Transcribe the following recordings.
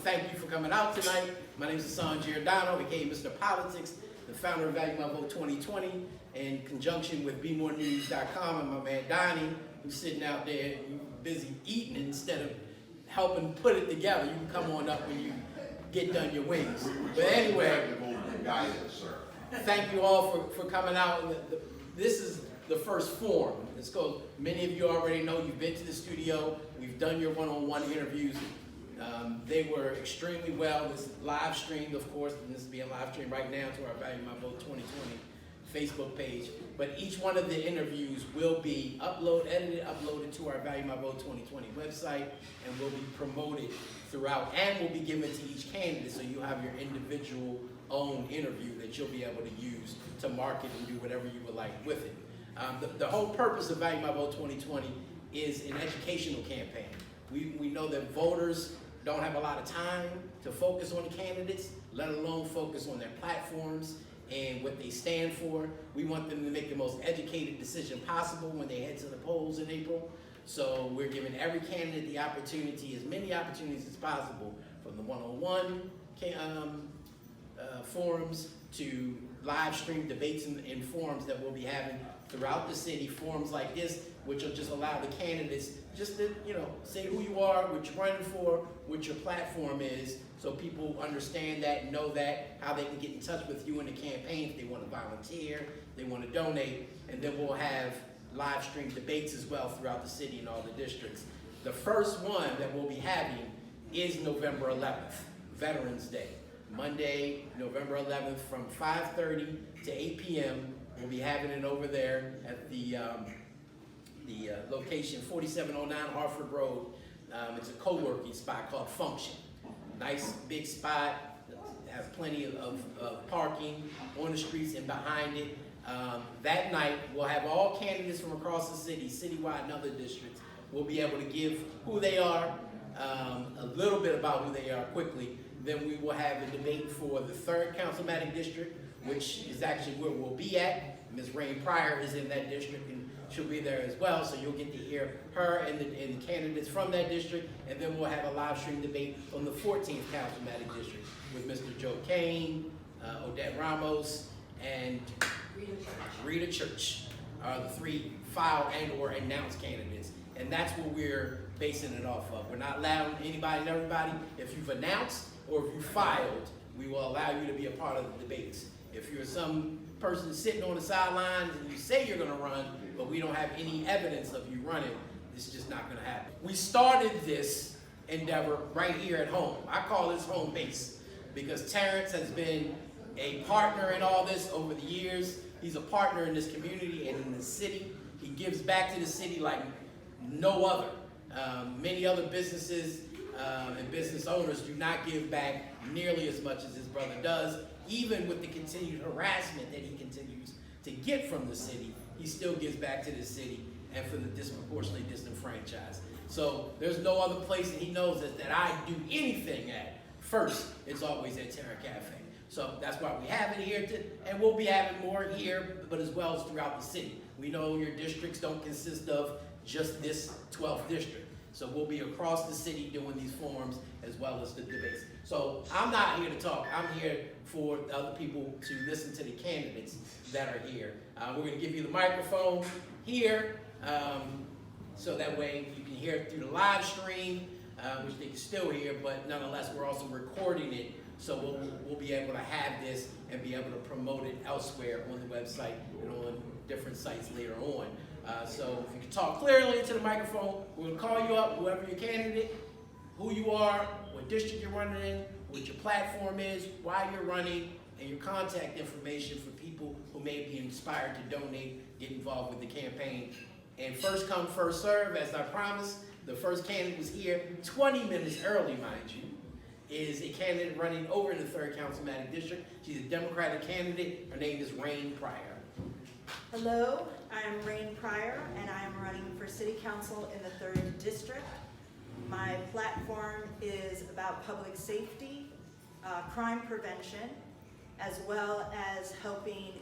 thank you for coming out tonight. My name is Hassan Giordano, aka Mr. Politics, the founder of Value My Vote 2020, in conjunction with BMoreNews.com and my man Donnie, who's sitting out there busy eating instead of helping put it together. You can come on up when you get done your wings. But anyway, thank you all for coming out. This is the first forum. It's called, many of you already know, you've been to the studio, we've done your one-on-one interviews. They were extremely well. This is live streamed, of course, and this is being live streamed right now to our Value My Vote 2020 Facebook page. But each one of the interviews will be edited, uploaded to our Value My Vote 2020 website, and will be promoted throughout, and will be given to each candidate, so you have your individual own interview that you'll be able to use to market and do whatever you would like with it. The whole purpose of Value My Vote 2020 is an educational campaign. We know that voters don't have a lot of time to focus on the candidates, let alone focus on their platforms and what they stand for. We want them to make the most educated decision possible when they head to the polls in April. So we're giving every candidate the opportunity, as many opportunities as possible, from the one-on-one forums to live stream debates and forums that we'll be having throughout the city. Forums like this, which will just allow the candidates just to, say who you are, what you're running for, what your platform is, so people understand that, know that, how they can get in touch with you in the campaign if they want to volunteer, they want to donate, and then we'll have live stream debates as well throughout the city and all the districts. The first one that we'll be having is November 11th, Veterans Day. Monday, November 11th from 5:30 to 8 p.m. We'll be having it over there at the location 4709 Harford Road. It's a co-working spot called Function. Nice big spot, has plenty of parking on the streets and behind it. That night, we'll have all candidates from across the city, citywide and other districts. We'll be able to give who they are, a little bit about who they are quickly. Then we will have a debate for the 3rd Councilmatic District, which is actually where we'll be at. Ms. Rain Pryor is in that district, and she'll be there as well, so you'll get to hear her and the candidates from that district. And then we'll have a live stream debate on the 14th Councilmatic District with Mr. Joe Kane, Odette Ramos, and Rita Church are the 3 filed and or announced candidates. And that's what we're basing it off of. We're not allowing anybody and everybody. If you've announced or if you filed, we will allow you to be a part of the debates. If you're some person sitting on the sidelines and you say you're going to run, but we don't have any evidence of you running, it's just not going to happen. We started this endeavor right here at home. I call this home base because Terrence has been a partner in all this over the years. He's a partner in this community and in the city. He gives back to the city like no other. Many other businesses and business owners do not give back nearly as much as his brother does. Even with the continued harassment that he continues to get from the city, he still gives back to the city and for the disproportionately disenfranchised. So there's no other place that he knows that I do anything at. First, it's always at Terra Cafe. So that's why we have it here, and we'll be having more here, but as well as throughout the city. We know your districts don't consist of just this 12th district. So we'll be across the city doing these forums as well as the debates. So I'm not here to talk. I'm here for the other people to listen to the candidates that are here. We're going to give you the microphone here, so that way you can hear it through the live stream, which they can still hear, but nonetheless, we're also recording it, so we'll be able to have this and be able to promote it elsewhere on the website and on different sites later on. So if you can talk clearly into the microphone, we'll call you up, whoever your candidate, who you are, what district you're running in, what your platform is, why you're running, and your contact information for people who may be inspired to donate, get involved with the campaign. And first come, first serve, as I promised. The first candidate was here 20 minutes early, mind you, is a candidate running over in the 3rd Councilmatic District. She's a Democratic candidate. Her name is Rain Pryor. Hello, I am Rain Pryor, and I am running for City Council in the 3rd District. My platform is about public safety, crime prevention, as well as helping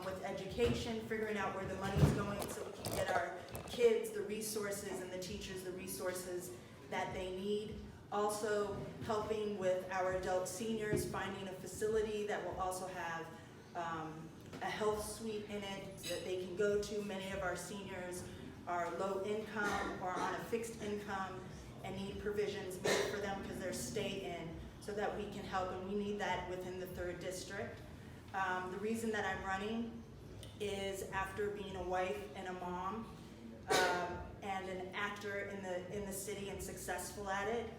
with education, figuring out where the money is going so we can get our kids the resources and the teachers the resources that they need. Also helping with our adult seniors, finding a facility that will also have a health suite in it that they can go to. Many of our seniors are low income or on a fixed income and need provisions made for them because they're stay-in, so that we can help, and we need that within the 3rd District. The reason that I'm running is after being a wife and a mom and an actor in the city and successful at it.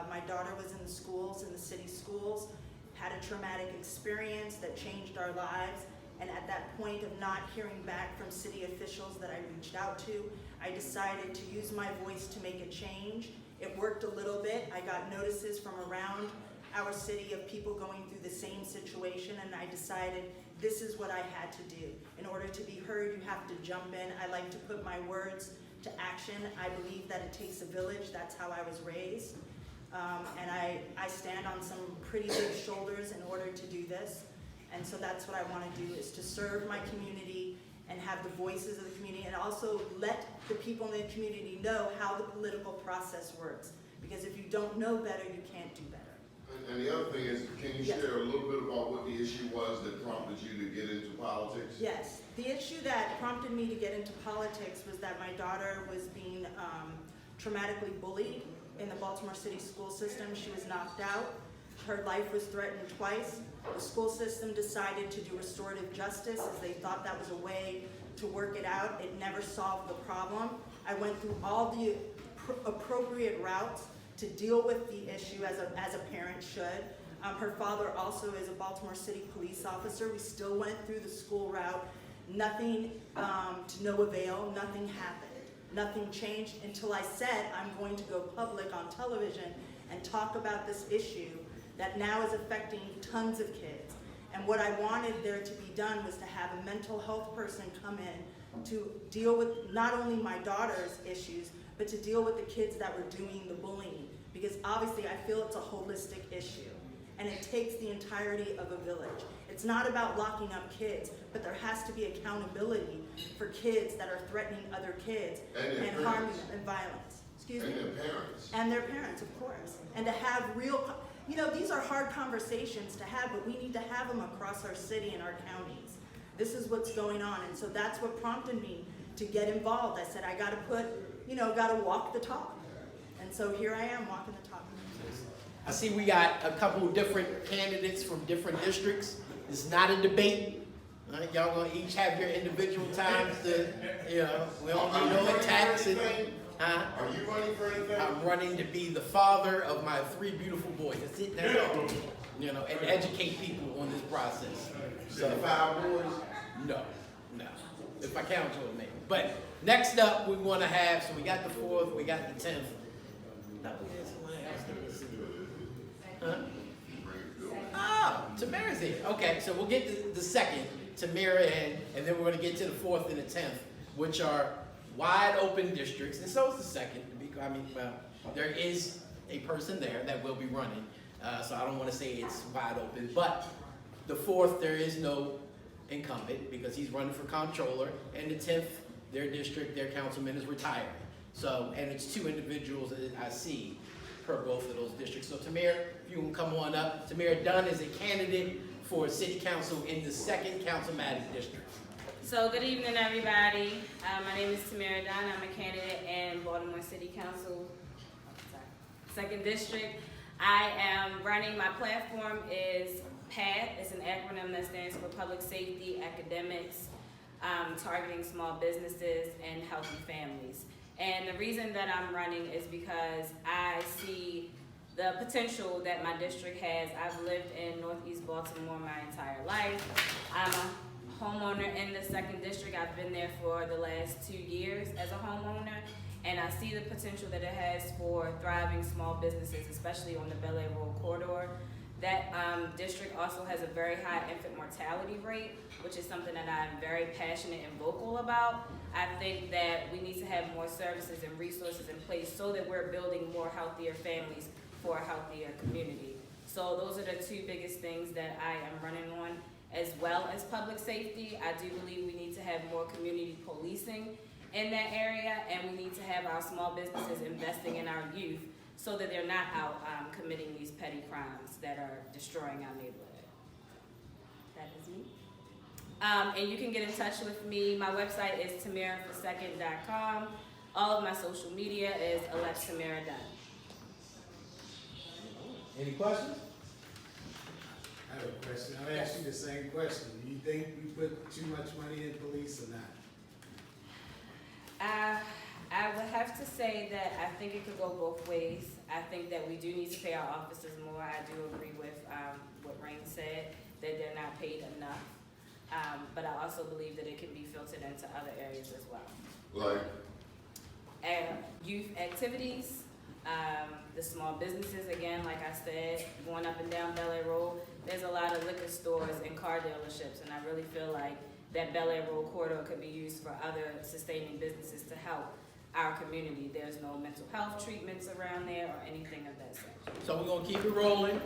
My daughter was in the city schools, had a traumatic experience that changed our lives, and at that point of not hearing back from city officials that I reached out to, I decided to use my voice to make a change. It worked a little bit. I got notices from around our city of people going through the same situation, and I decided this is what I had to do. In order to be heard, you have to jump in. I like to put my words to action. I believe that it takes a village. That's how I was raised. And I stand on some pretty big shoulders in order to do this. And so that's what I want to do, is to serve my community and have the voices of the community, and also let the people in the community know how the political process works. Because if you don't know better, you can't do better. And the other thing is, can you share a little bit about what the issue was that prompted you to get into politics? Yes, the issue that prompted me to get into politics was that my daughter was being traumatically bullied in the Baltimore City school system. She was knocked out. Her life was threatened twice. The school system decided to do restorative justice, as they thought that was a way to work it out. It never solved the problem. I went through all the appropriate routes to deal with the issue as a parent should. Her father also is a Baltimore City police officer. We still went through the school route. Nothing to no avail. Nothing happened. Nothing changed until I said I'm going to go public on television and talk about this issue that now is affecting tons of kids. And what I wanted there to be done was to have a mental health person come in to deal with not only my daughter's issues, but to deal with the kids that were doing the bullying. Because obviously I feel it's a holistic issue, and it takes the entirety of a village. It's not about locking up kids, but there has to be accountability for kids that are threatening other kids and harming them, and violence. Excuse me? And their parents. And their parents, of course. And to have real, these are hard conversations to have, but we need to have them across our city and our counties. This is what's going on, and so that's what prompted me to get involved. I said, I gotta gotta walk the talk. And so here I am walking the talk. I see we got a couple different candidates from different districts. It's not a debate. Right? Y'all gonna each have your individual times to, we don't need no attacks. Huh? Are you running for anything? I'm running to be the father of my 3 beautiful boys. That's it. That's all. And educate people on this process. So 5 boys? No. If I count your name. But next up, we want to have. So we got the 4th. We got the 10th. No, we had someone else that was. Huh? Oh, Tamara's here. Okay, so we'll get the 2nd, Tamara, and then we're going to get to the 4th and the 10th, which are wide open districts, and so is the 2nd. There is a person there that will be running, so I don't want to say it's wide open. But the 4th, there is no incumbent because he's running for comptroller, and the 10th, their district, their councilman is retiring. So, and it's 2 individuals that I see per both of those districts. So Tamara, if you can come on up. Tamara Dunn is a candidate for city council in the 2nd councilmatic district. So good evening, everybody. My name is Tamara Dunn. I'm a candidate in Baltimore City Council, 2nd District. I am running, my platform is PATH. It's an acronym that stands for Public Safety, Academics, Targeting Small Businesses, and Healthy Families. And the reason that I'm running is because I see the potential that my district has. I've lived in Northeast Baltimore my entire life. I'm a homeowner in the 2nd District. I've been there for the last 2 years as a homeowner, and I see the potential that it has for thriving small businesses, especially on the Bel Air Road corridor. That district also has a very high infant mortality rate, which is something that I'm very passionate and vocal about. I think that we need to have more services and resources in place so that we're building more healthier families for a healthier community. So those are the 2 biggest things that I am running on, as well as public safety. I do believe we need to have more community policing in that area, and we need to have our small businesses investing in our youth so that they're not out committing these petty crimes that are destroying our neighborhood. That is me. And you can get in touch with me. My website is tamiraforsecond.com. All of my social media is Tamira Dunn. Any questions? I have a question. I'll ask you the same question. Do you think we put too much money in police or not? I would have to say that I think it could go both ways. I think that we do need to pay our officers more. I do agree with what Rain said, that they're not paid enough. But I also believe that it can be filtered into other areas as well. Like, Youth activities, the small businesses, again, like I said, going up and down Bel Air Road, there's a lot of liquor stores and car dealerships, and I really feel like that Bel Air Road corridor could be used for other sustaining businesses to help our community. There's no mental health treatments around there or anything of that sort. So we're gonna keep it rolling.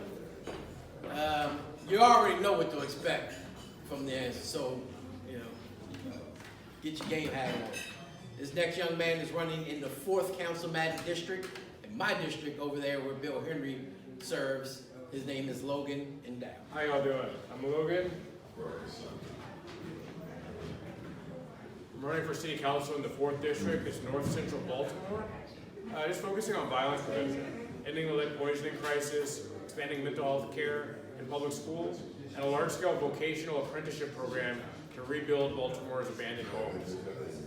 You already know what to expect from there, so, you know, get your game hat on. This next young man is running in the 4th Councilman District, in my district over there where Bill Henry serves. His name is Logan Endow. How y'all doing? I'm Logan. I'm running for City Council in the 4th District. It's North Central Baltimore. Just focusing on violence prevention, ending the lead poisoning crisis, expanding mental health care in public schools, and a large-scale vocational apprenticeship program to rebuild Baltimore's abandoned homes.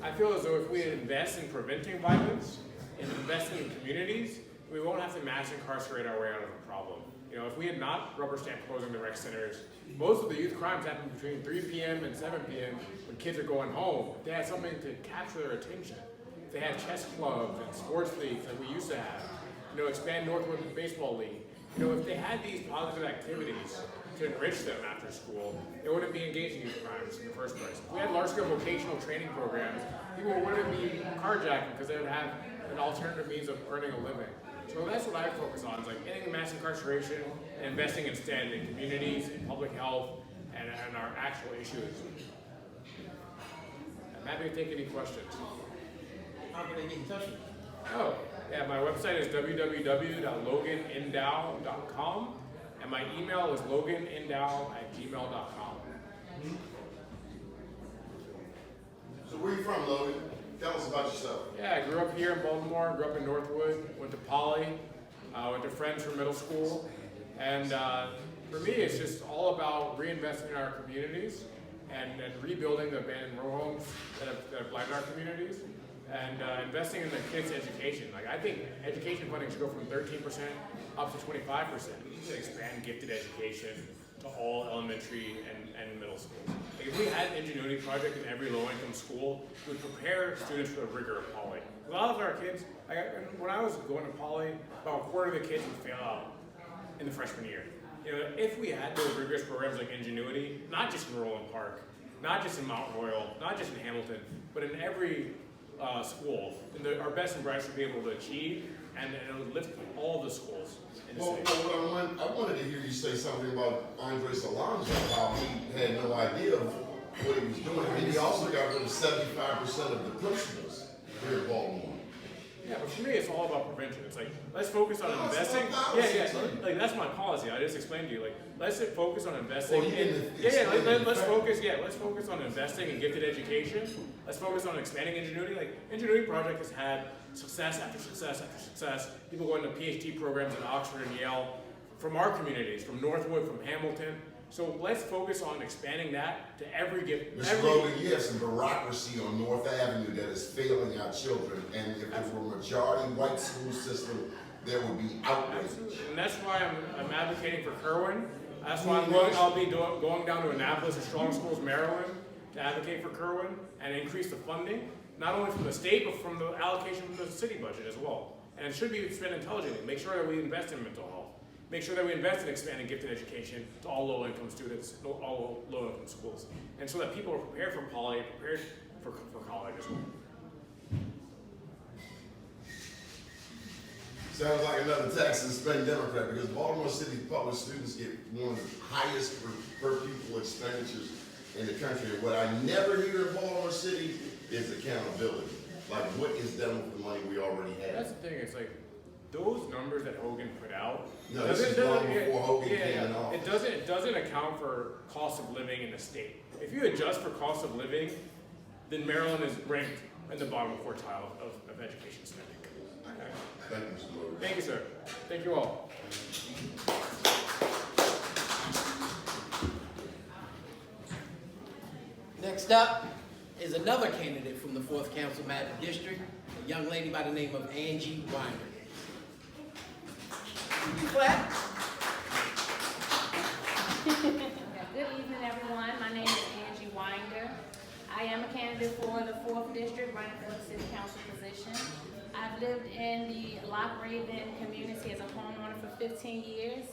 I feel as though if we invest in preventing violence and investing in communities, we won't have to mass incarcerate our way out of the problem. You know, if we had not rubber stamped closing the rec centers, most of the youth crimes happen between 3 p.m. and 7 p.m. when kids are going home. They had something to capture their attention. They had chess clubs and sports leagues like we used to have. You know, expand Northwood Baseball League. You know, if they had these positive activities to enrich them after school, they wouldn't be engaging in youth crimes in the first place. If we had large-scale vocational training programs, people wouldn't be carjacking because they would have an alternative means of earning a living. So that's what I focus on, is like ending mass incarceration and investing instead in communities, in public health, and our actual issues. I'm happy to take any questions. How can they get in touch with you? Oh, yeah, my website is www.loganendow.com, and my email is loganendow@gmail.com. so where you from, Logan? Tell us about yourself. Yeah, I grew up here in Baltimore, grew up in Northwood, went to Poly, went to Friends from middle school, and for me it's just all about reinvesting in our communities and rebuilding the abandoned rural homes that have blighted our communities, and investing in the kids' education. Like, I think education funding should go from 13% up to 25% to expand gifted education to all elementary and middle schools. Like, if we had an ingenuity project in every low-income school, we would prepare students for the rigor of Poly. A lot of our kids, when I was going to Poly, about a quarter of the kids would fail out in the freshman year. You know, if we had those rigorous programs like ingenuity, not just in Roland Park, not just in Mount Royal, not just in Hamilton, but in every school, and our best and brightest would be able to achieve, and it would lift all the schools in the Well, city. I wanted to hear you say something about Andre Solange, how he had no idea of what he was doing. And he also got rid of 75% of the principals here in Baltimore. Yeah, but for me, it's all about prevention. It's like, let's focus on No, it's investing. about policy, Yeah, too. like that's my policy. I just explained to you. Like, let's focus on investing. Well, you didn't let's explain it. focus on investing in gifted education. Let's focus on expanding ingenuity. Like, Ingenuity Project has had success after success after success. People going to PhD programs in Oxford and Yale from our communities, from Northwood, from Hamilton. So let's focus on expanding that to every gift. Mr. Logan, you have some bureaucracy on North Avenue that is failing our children. And if it were a majority white school system, there would be outrage. Absolutely. And that's why I'm advocating for Kerwin. That's why I'll be going down to Annapolis and Strong Schools, Maryland, to advocate for Kerwin and increase the funding, not only from the state, but from the allocation from the city budget as well. And it should be spent intelligently. Make sure that we invest in mental health. Make sure that we invest in expanding gifted education to all low-income students, all low-income schools. And so that people are prepared for poly, prepared for college as well. Sounds like another tax and spend Democrat, because Baltimore City public students get one of the highest per pupil expenditures in the country. And what I never hear in Baltimore City is accountability. Like, what is done with the money we already have? That's the thing, it's like, those numbers that Hogan put out. No, this is long before Hogan yeah, came in office. It doesn't account for cost of living in the state. If you adjust for cost of living, then Maryland is ranked in the bottom quartile of education spending. Okay. Thank you, Mr. Lewis. Thank you, sir. Thank you all. Next up is another candidate from the 4th Councilmanic District, a young lady by the name of Angie Winder. Clap. Good evening, everyone. My name is Angie Winder. I am a candidate for the 4th District, running for the City Council position. I've lived in the Loch Raven community as a homeowner for 15 years,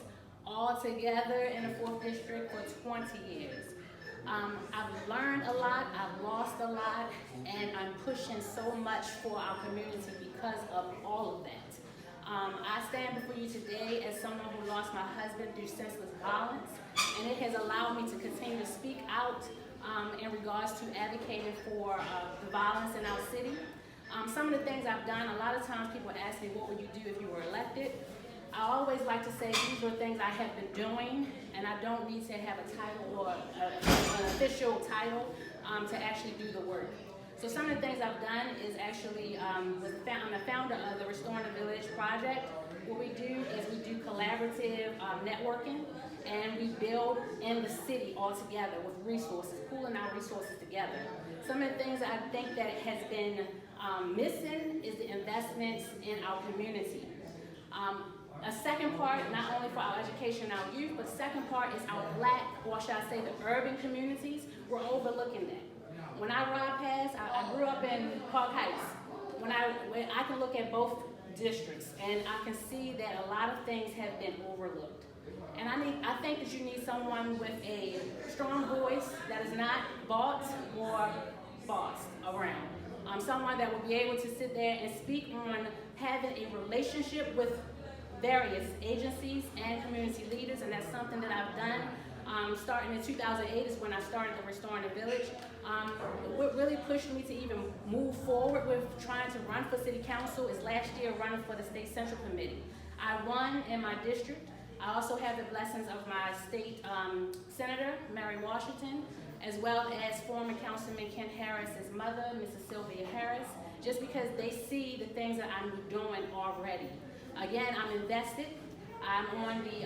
all together in the 4th District for 20 years. I've learned a lot, I've lost a lot, and I'm pushing so much for our community because of all of that. I stand before you today as someone who lost my husband through senseless violence, and it has allowed me to continue to speak out in regards to advocating for the violence in our city. Some of the things I've done, a lot of times people ask me, what would you do if you were elected? I always like to say these are things I have been doing, and I don't need to have a title or an official title to actually do the work. So some of the things I've done is actually, I'm the founder of the Restoring the Village project. What we do is we do collaborative networking, and we build in the city all together with resources, pooling our resources together. Some of the things I think that has been missing is the investments in our community. A second part, not only for our education and our youth, but the second part is our Black, or should I say the urban communities. We're overlooking that. When I ride past, I grew up in Park Heights. When I can look at both districts, and I can see that a lot of things have been overlooked. And I think that you need someone with a strong voice that is not bought or bossed around. Someone that will be able to sit there and speak on having a relationship with various agencies and community leaders, and that's something that I've done. Starting in 2008 is when I started the Restoring the Village. What really pushed me to even move forward with trying to run for city council is last year running for the state central committee. I won in my district. I also have the blessings of my state senator, Mary Washington, as well as former Councilman Ken Harris's mother, Mrs. Sylvia Harris, just because they see the things that I'm doing already. Again, I'm invested. I'm on the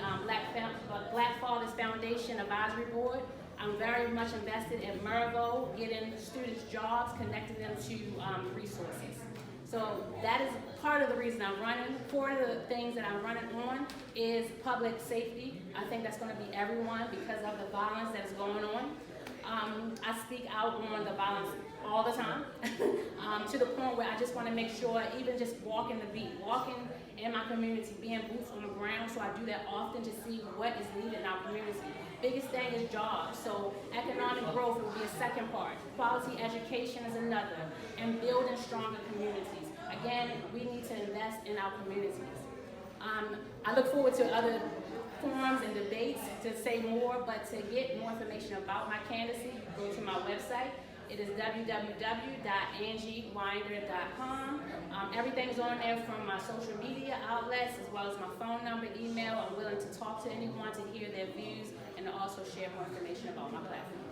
Black Fathers Foundation Advisory Board. I'm very much invested in Mervo, getting students jobs, connecting them to resources. So that is part of the reason I'm running. Part of the things that I'm running on is public safety. I think that's going to be everyone because of the violence that is going on. I speak out on the violence all the time to the point where I just want to make sure, even just walking the beat, walking in my community, being boots on the ground, so I do that often to see what is needed in our community. Biggest thing is jobs, so economic growth will be a second part. Quality education is another, and building stronger communities. Again, we need to invest in our communities. I look forward to other forums and debates to say more, but to get more information about my candidacy, go to my website. It is www.angiewinder.com. Everything's on there from my social media outlets, as well as my phone number, email. I'm willing to talk to anyone to hear their views and to also share more information about my platform.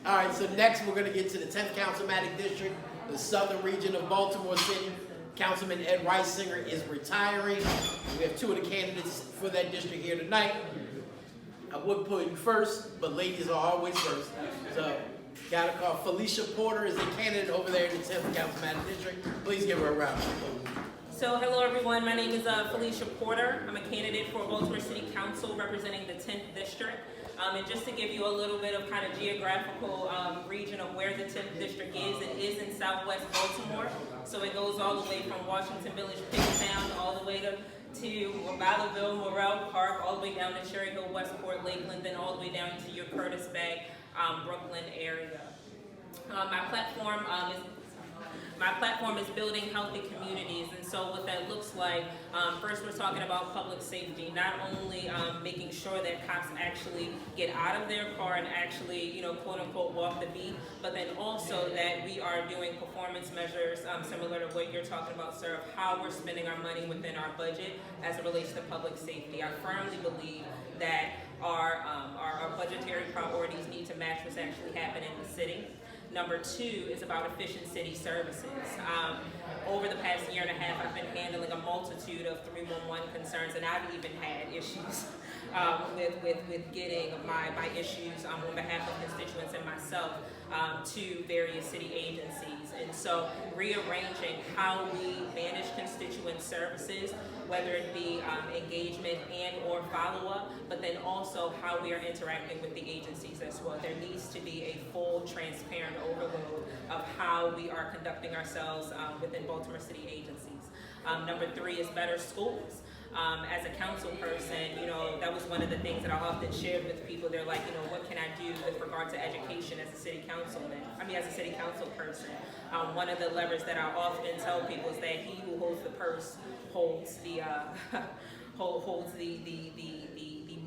All right, so next we're going to get to the 10th Councilmanic District, the southern region of Baltimore City. Councilman Ed Reisinger is retiring. We have two of the candidates for that district here tonight. I would put you first, but ladies are always first. So, gotta call Felicia Porter is a candidate over there in the 10th Councilmanic District. Please give her a round of applause. So hello everyone, my name is Felicia Porter. I'm a candidate for Baltimore City Council representing the 10th District. And just to give you a little bit of kind of geographical region of where the 10th District is, it is in southwest Baltimore. So it goes all the way from Washington Village, Picktown, all the way to Balleville, Morrell Park, all the way down to Cherry Hill, Westport, Lakeland, then all the way down to your Curtis Bay, Brooklyn area. My platform is My platform is building healthy communities, and so what that looks like, first we're talking about public safety, not only making sure that cops actually get out of their car and actually, quote unquote, walk the beat, but then also that we are doing performance measures similar to what you're talking about, sir, of how we're spending our money within our budget as it relates to public safety. I firmly believe that our budgetary priorities need to match what's actually happening in the city. Number two is about efficient city services. Over the past year and a half, I've been handling a multitude of 311 concerns, and I've even had issues with getting my issues on behalf of constituents and myself to various city agencies. And so rearranging how we manage constituent services, whether it be engagement and or follow-up, but then also how we are interacting with the agencies as well. There needs to be a full, transparent overload of how we are conducting ourselves within Baltimore City agencies. Number three is better schools. As a council person, that was one of the things that I often shared with people. They're like, what can I do with regard to education as a city councilman? As a city council person. One of the levers that I often tell people is that he who holds the purse holds the holds the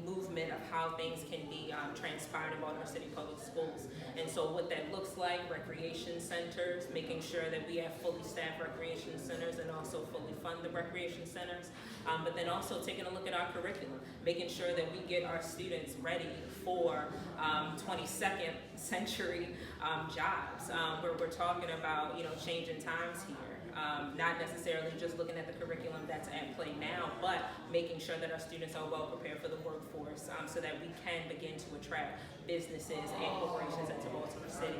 movement of how things can be transpired in Baltimore City Public Schools. And so what that looks like, recreation centers, making sure that we have fully staffed recreation centers and also fully fund the recreation centers. But then also taking a look at our curriculum, making sure that we get our students ready for 22nd century jobs, where we're talking about, changing times here. Not necessarily just looking at the curriculum that's at play now, but making sure that our students are well prepared for the workforce so that we can begin to attract businesses and corporations into Baltimore City.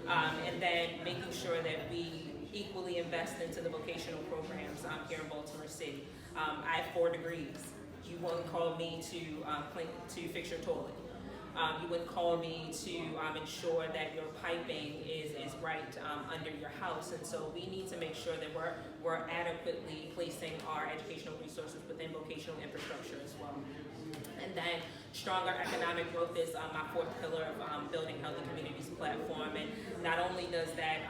And then making sure that we equally invest into the vocational programs here in Baltimore City. I have 4 degrees. You won't call me to fix your toilet. You wouldn't call me to ensure that your piping is right under your house, and so we need to make sure that we're adequately placing our educational resources within vocational infrastructure as well. And then stronger economic growth is my 4th pillar of building healthy communities platform, and not only does that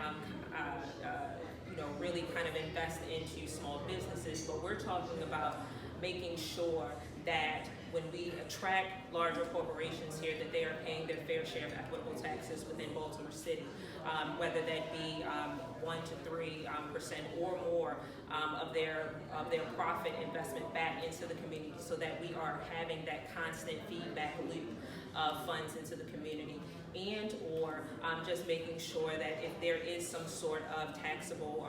really kind of invest into small businesses, but we're talking about making sure that when we attract larger corporations here, that they are paying their fair share of equitable taxes within Baltimore City, whether that be 1 to 3% or more of their profit investment back into the community, so that we are having that constant feedback loop of funds into the community, and or just making sure that if there is some sort of taxable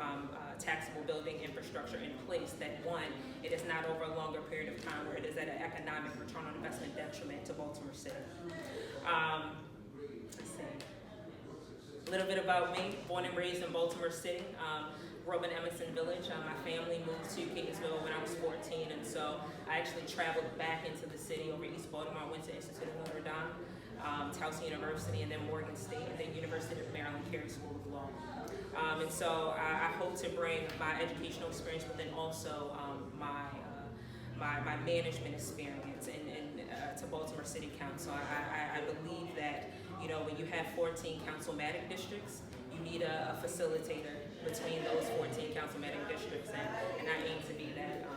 building infrastructure in place, that one, it is not over a longer period of time where it is at an economic return on investment detriment to Baltimore City. Let's see. A little bit about me, born and raised in Baltimore City. Grew up in Emerson Village. My family moved to Catonsville when I was 14, and so I actually traveled back into the city over East Baltimore. I went to Institute of Notre Dame, Towson University, and then Morgan State, and then University of Maryland Carey School of Law. And so I hope to bring my educational experience, but then also my management experience to Baltimore City Council. I believe that when you have 14 councilmatic districts, you need a facilitator between those 14 councilmatic districts, and I aim to be that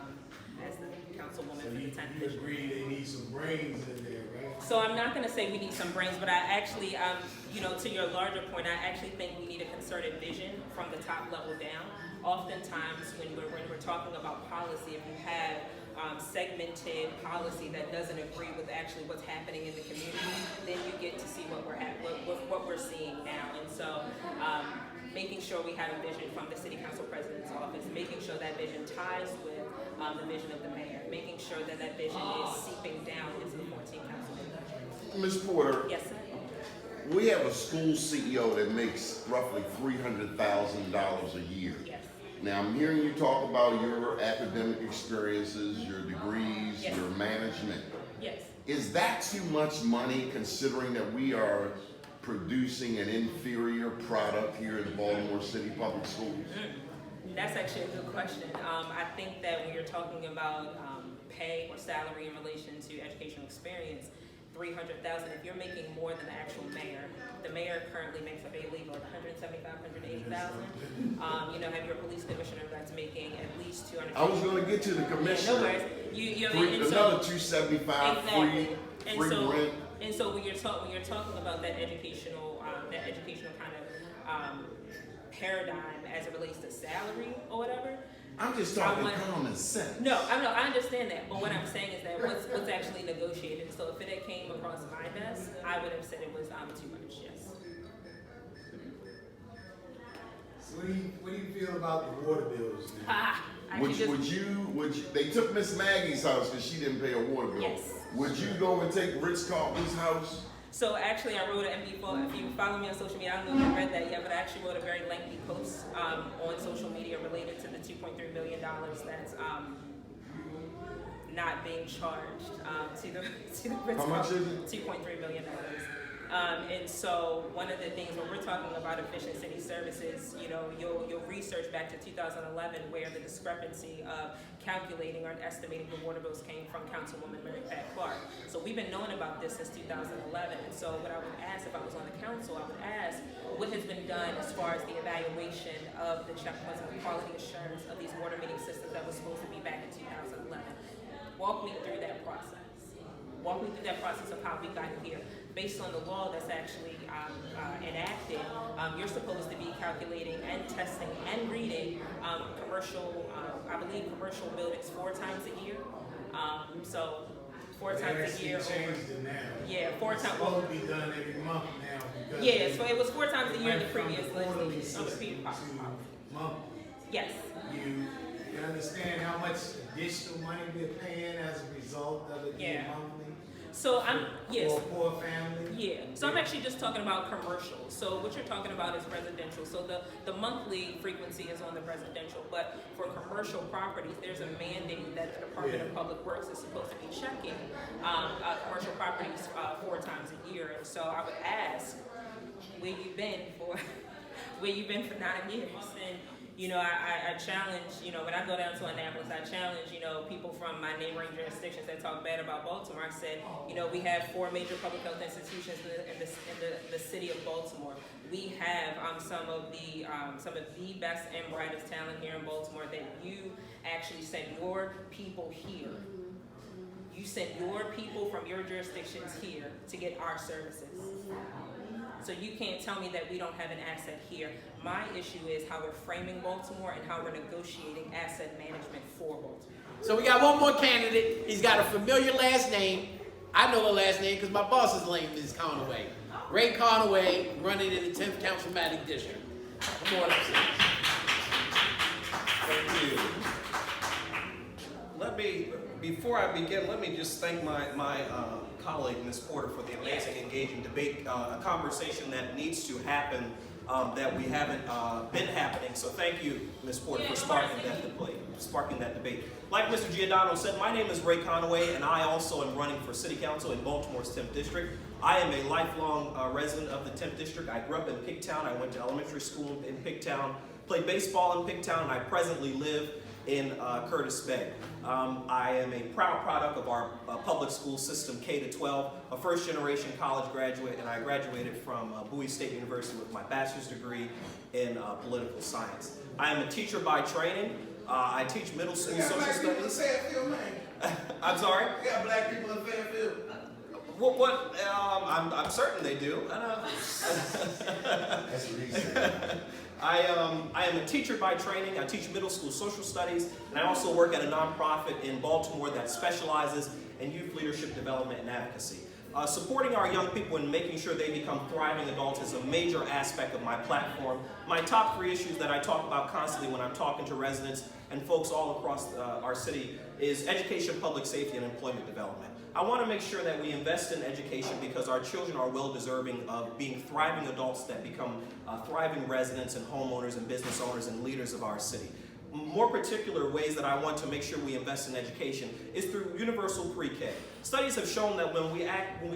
as the councilwoman for the 10th district. You agree they need some brains in there, right? So I'm not going to say we need some brains, but I actually, to your larger point, I actually think we need a concerted vision from the top level down. Oftentimes, when we're talking about policy, if you have segmented policy that doesn't agree with actually what's happening in the community, then you get to see what we're seeing now. And so, making sure we have a vision from the City Council President's office, making sure that vision ties with the vision of the mayor, making sure that vision is seeping down into the 14 council members. Ms. Porter, Yes, sir. we have a school CEO that makes roughly $300,000 a year. Yes. Now, I'm hearing you talk about your academic experiences, your degrees, Yes. your management. Yes. Is that too much money considering that we are producing an inferior product here at the Baltimore City Public Schools? That's actually a good question. I think that when you're talking about pay or salary in relation to educational experience, $300,000. If you're making more than the actual mayor, the mayor currently makes, I believe, like $175,000, $180,000. You know, have your police commissioner that's making at least $200,000. I was gonna get to the Yeah, no commissioner. worries. You know what I mean? And so- Another $275 Exactly. free rent. And so when you're talking about that educational kind of paradigm as it relates to salary or whatever. I'm just talking common sense. No, I understand that, but what I'm saying is that what's actually negotiated. So if it had came across my desk, I would have said it was too much. Yes. So what do you feel about the water bills now? Would you, they took Miss Maggie's house because she didn't pay a water bill. Yes. Would you go and take Ritz Carlton's house? So actually, I wrote an MD post. If you follow me on social media, I don't know if you read that yet, but I actually wrote a very lengthy post on social media related to the $2.3 million that's not being charged to the Ritz-Carlton. How much is it? $2.3 million. And so one of the things when we're talking about efficient city services, you know, you'll research back to 2011 where the discrepancy of calculating or estimating the water bills came from Councilwoman Mary Pat Clark. So we've been knowing about this since 2011. And so what I would ask if I was on the council, I would ask what has been done as far as the evaluation of the checkpoints and the quality assurance of these water meter systems that was supposed to be back in 2011. Walk me through that process. Walk me through that process of how we got here. Based on the law that's actually enacted, you're supposed to be calculating and testing and reading commercial, I believe commercial buildings 4 times a year. So 4 times a year. They changed it now. Yeah, 4 times. It's supposed to be done every month now because. Yeah, so it was 4 times a year in the went from previous quarterly legislation. On the system previous to policy. monthly. Yes. You understand how much additional money we're paying as a result of it being Yeah. monthly? So I'm yes. For a poor family? Yeah, so I'm actually just talking about commercial. So what you're talking about is residential. So the monthly frequency is on the residential, but for commercial properties, there's a mandate that the Department of Public Works is supposed to be checking commercial properties 4 times a year. And so I would ask, where you've been for 9 years? And you know, I challenge, you know, when I go down to Annapolis, I challenge, you know, people from my neighboring jurisdictions that talk bad about Baltimore. I said, you know, we have 4 major public health institutions in the city of Baltimore. We have some of the best and brightest talent here in Baltimore that you actually send your people here. You send your people from your jurisdictions here to get our services. So you can't tell me that we don't have an asset here. My issue is how we're framing Baltimore and how we're negotiating asset management for Baltimore. So we got one more candidate. He's got a familiar last name. I know her last name because my boss's name is Conaway. Ray Conaway, running in the 10th Councilmatic District. Come on up, sir. Thank you. Before I begin, let me just thank my colleague, Ms. Porter, for the amazing, engaging debate, a conversation that needs to happen that we haven't been happening. So thank you, Ms. Porter, for sparking that debate. Like Mr. Giordano said, my name is Ray Conaway, and I also am running for City Council in Baltimore's 10th District. I am a lifelong resident of the 10th District. I grew up in Pigtown. I went to elementary school in Pigtown, played baseball in Pigtown, and I presently live in Curtis Bay. I am a proud product of our public school system, K-12, a first-generation college graduate, and I graduated from Bowie State University with my bachelor's degree in political science. I am a teacher by training. I teach middle school social studies. I'm sorry? We got black people in Fairfield. I'm certain they do. That's what he said. I am a teacher by training. I teach middle school social studies, and I also work at a nonprofit in Baltimore that specializes in youth leadership development and advocacy. Supporting our young people and making sure they become thriving adults is a major aspect of my platform. My top 3 issues that I talk about constantly when I'm talking to residents and folks all across our city is education, public safety, and employment development. I want to make sure that we invest in education because our children are well deserving of being thriving adults that become thriving residents and homeowners and business owners and leaders of our city. more particular ways that I want to make sure we invest in education is through universal pre-K. Studies have shown that when we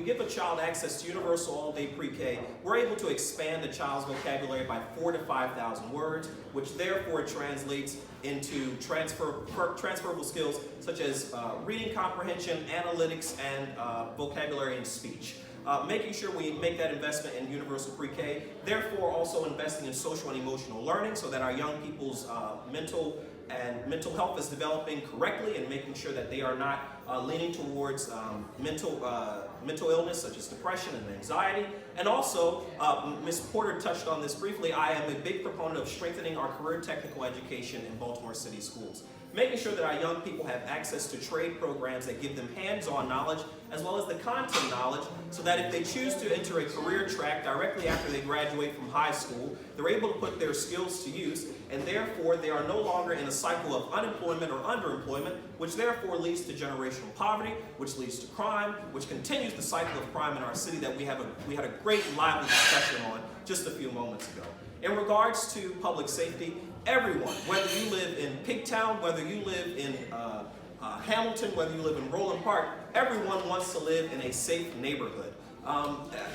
give a child access to universal all-day pre-K, we're able to expand a child's vocabulary by 4,000 to 5,000 words, which therefore translates into transferable skills such as reading comprehension, analytics, and vocabulary and speech. Making sure we make that investment in universal pre-K, therefore also investing in social and emotional learning so that our young people's mental health is developing correctly and making sure that they are not leaning towards mental illness such as depression and anxiety. And also, Ms. Porter touched on this briefly, I am a big proponent of strengthening our career technical education in Baltimore City schools. Making sure that our young people have access to trade programs that give them hands-on knowledge as well as the content knowledge so that if they choose to enter a career track directly after they graduate from high school, they're able to put their skills to use and therefore they are no longer in a cycle of unemployment or underemployment, which therefore leads to generational poverty, which leads to crime, which continues the cycle of crime in our city that we had a great lively discussion on just a few moments ago. In regards to public safety, everyone, whether you live in Pigtown, whether you live in Hamilton, whether you live in Roland Park, everyone wants to live in a safe neighborhood.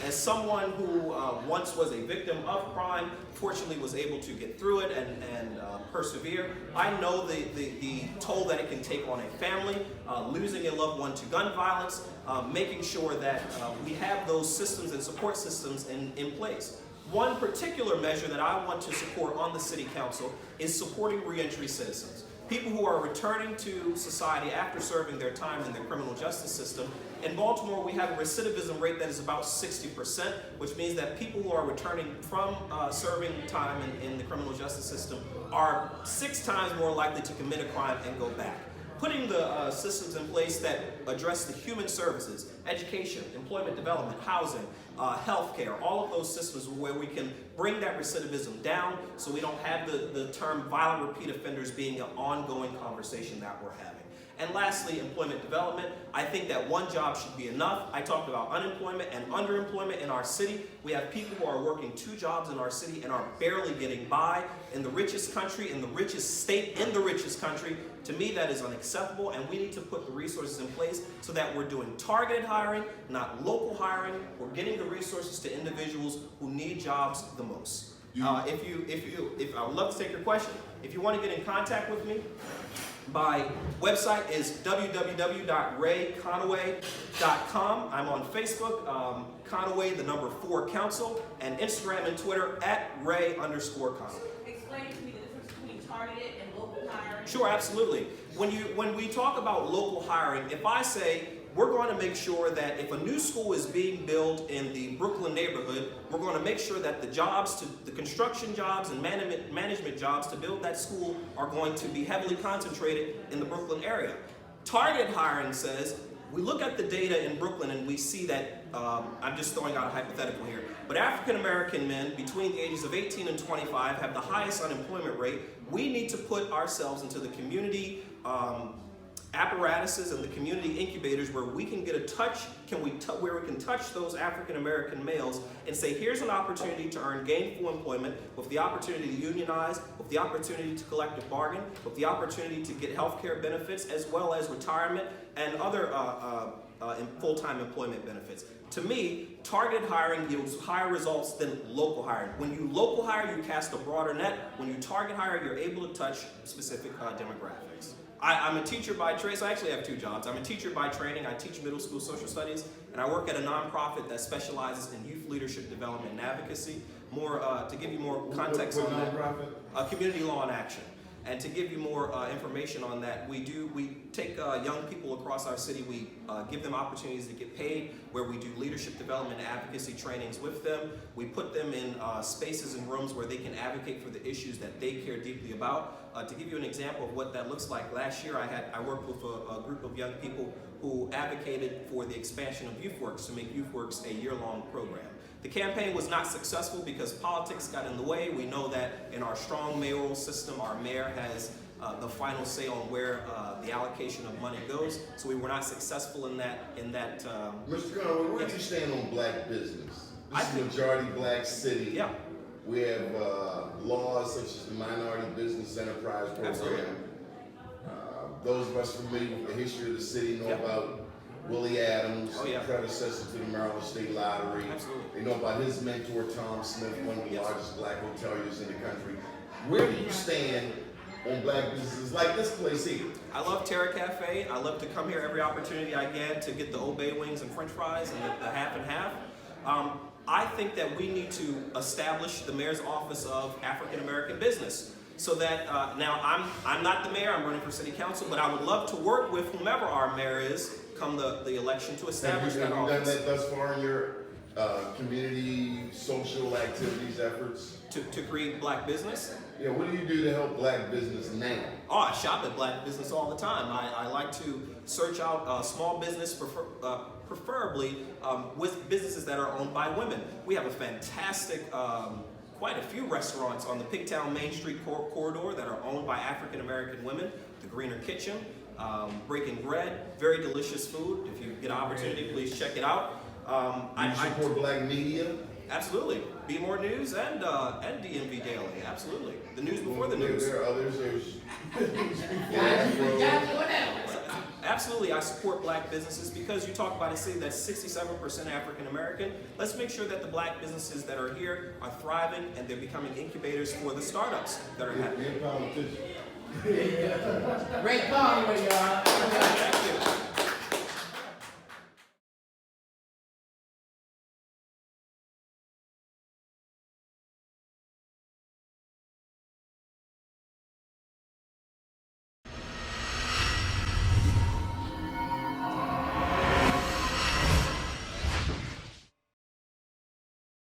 As someone who once was a victim of crime, fortunately was able to get through it and persevere, I know the toll that it can take on a family, losing a loved one to gun violence, making sure that we have those systems and support systems in place. One particular measure that I want to support on the City Council is supporting reentry citizens. People who are returning to society after serving their time in the criminal justice system. In Baltimore, we have a recidivism rate that is about 60%, which means that people who are returning from serving time in the criminal justice system are 6 times more likely to commit a crime and go back. Putting the systems in place that address the human services, education, employment development, housing, healthcare, all of those systems where we can bring that recidivism down so we don't have the term violent repeat offenders being an ongoing conversation that we're having. And lastly, employment development. I think that one job should be enough. I talked about unemployment and underemployment in our city. We have people who are working 2 jobs in our city and are barely getting by in the richest country, in the richest state, in the richest country. To me, that is unacceptable, and we need to put the resources in place so that we're doing targeted hiring, not local hiring. We're getting the resources to individuals who need jobs the most. I would love to take your question. If you want to get in contact with me, my website is www.rayconaway.com. I'm on Facebook, Conaway, the number 4 Council, and Instagram and Twitter @Ray_Conaway. Explain to me the difference between targeted and local hiring. Sure, absolutely. When we talk about local hiring, if I say we're going to make sure that if a new school is being built in the Brooklyn neighborhood, we're going to make sure that the construction jobs and management jobs to build that school are going to be heavily concentrated in the Brooklyn area. Targeted hiring says, we look at the data in Brooklyn and we see that, I'm just throwing out a hypothetical here, but African American men between the ages of 18 and 25 have the highest unemployment rate. We need to put ourselves into the community apparatuses and the community incubators where we can get a touch, where we can touch those African American males and say, here's an opportunity to earn gainful employment with the opportunity to unionize, with the opportunity to collective bargain, with the opportunity to get health care benefits as well as retirement and other full-time employment benefits. To me, targeted hiring yields higher results than local hiring. When you local hire, you cast a broader net. When you target hire, you're able to touch specific demographics. I'm a teacher by trade, so I actually have 2 jobs. I'm a teacher by training. I teach middle school social studies, and I work at a nonprofit that specializes in youth leadership development and advocacy. To give you more context on that, Community Law and Action. And to give you more information on that, we take young people across our city, we give them opportunities to get paid, where we do leadership development and advocacy trainings with them. We put them in spaces and rooms where they can advocate for the issues that they care deeply about. To give you an example of what that looks like, last year I worked with a group of young people who advocated for the expansion of YouthWorks to make YouthWorks a year-long program. The campaign was not successful because politics got in the way. We know that in our strong mayoral system, our mayor has the final say on where the allocation of money goes. So we were not successful in that. Mr. Conaway, where do you stand on black business? This is a majority black city. Yeah. We have laws such as the Minority Business Enterprise Program. Absolutely. Those of us familiar with the history of the city know Yep. about Willie Adams, Oh, yeah. the predecessor to the Maryland State Lottery. Absolutely. They know about his mentor, Tom Smith, one of the Yes. largest black hoteliers in the country. Where do you stand on black businesses like this place here? I love Terra Cafe. I love to come here every opportunity I get to get the Old Bay wings and French fries and the half and half. I think that we need to establish the mayor's office of African American business. So that now I'm not the mayor. I'm running for city council, but I would love to work with whomever our mayor is come the election to Have establish you that done office. that thus far in your community social activities efforts? To create black business. Yeah, what do you do to help black business now? Oh, I shop at black business all the time. I like to search out small business, preferably with businesses that are owned by women. We have a fantastic, quite a few restaurants on the Pigtown Main Street corridor that are owned by African American women. The Greener Kitchen, Breaking Bread, very delicious food. If you get an opportunity, please check it out. Do you support black media? Absolutely. Be More News and DMV Daily. Absolutely. The news before the news. There are others. There's Absolutely, I support black businesses because you talk about a city that's 67% African American. Let's make sure that the black businesses that are here are thriving and they're becoming incubators for the startups that are happening. Be a politician. Great call, y'all.